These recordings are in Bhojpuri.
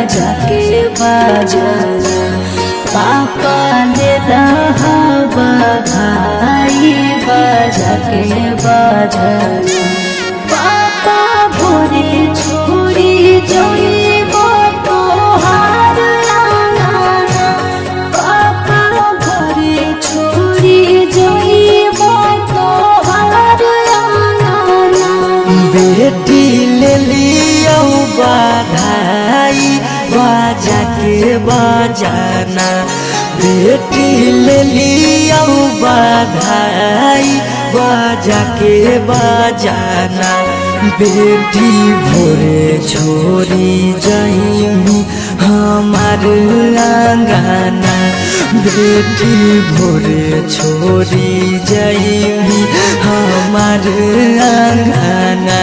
बाजा के बाजना पापा ले बधाई बाजा के बाजना पापा भोरे छोड़ी जइब तोहार आंगना पापा भोरे छोड़ी जइब तोहार आंगना बेटी ले लियो बधाई बाजा के बजाना बेटी ले लियो बधाई बाजा के बजाना बेटी भोरे छोड़ी जाइमी हमार आंगना बेटी भोरे छोड़ी जाइमी हमार आंगना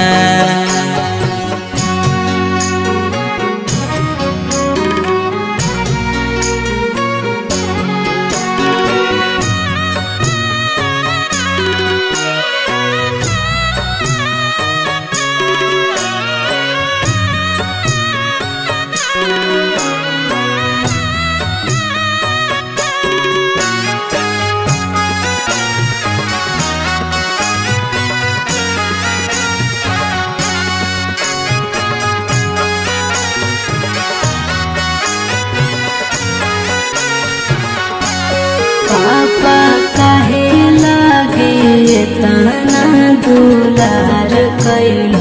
पापा काहे लागे तना दुलार कैल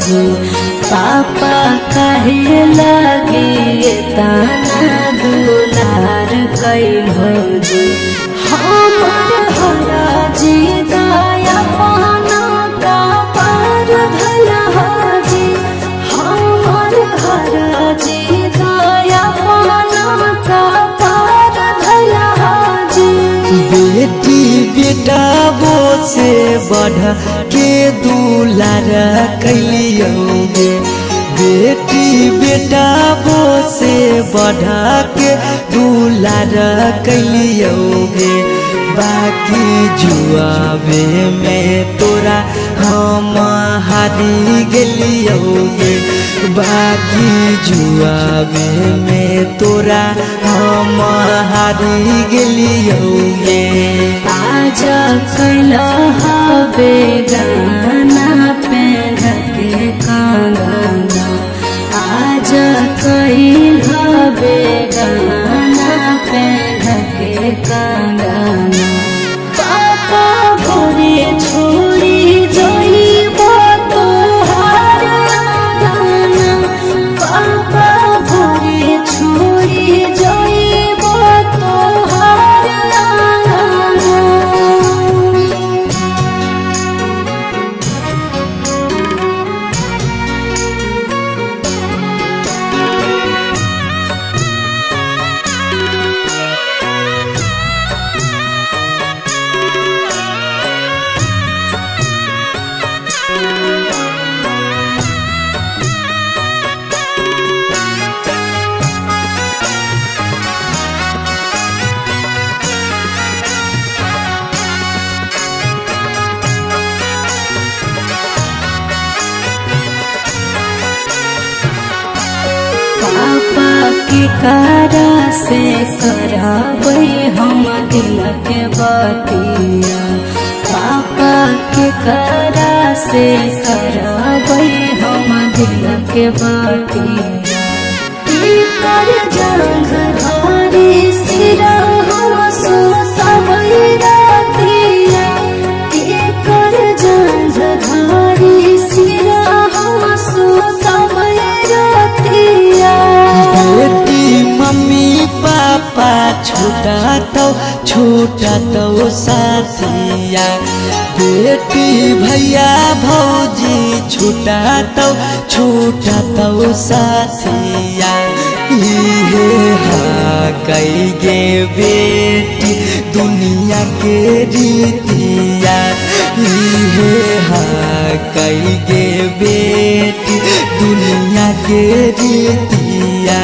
जी पापा काहे लागे तना दुलार कैल जी हमर हरा जी दया पाना का पार भला जी हमर हरा जी दया पाना का पार भला बेटी बेटा वो से बढ़ के दुलार कैलियोगे बेटी बेटा वो से बढ़ के दुलार कैलियोगे बाकी जुआवे में तोरा हम हारी गेलियोगे बाकी जुआवे में तोरा हम हारी गेलियोगे आज कैल हवे गाना पेन के कंगना आज कैल हवे गाना पेन के कंगना पापा भोरे छोड़ी जइब तोहार आंगना पापा भोरे छोड़ी जइब तोहार आंगना पापा के कारा से कराबै हम दिल के बतिया पापा के कारा से कराबै हम दिल के बतिया कर जंग धारी सिरा हम सोसबै रातिया कर जंग धारी सिरा हम सोसबै रातिया बेटी मम्मी पापा छूटा तो साथिया बेटी भैया भौजी छूटा तो साथिया इहे हा कई गे बेटी दुनिया के रीतिया इहे हा कई गे बेटी दुनिया के रीतिया।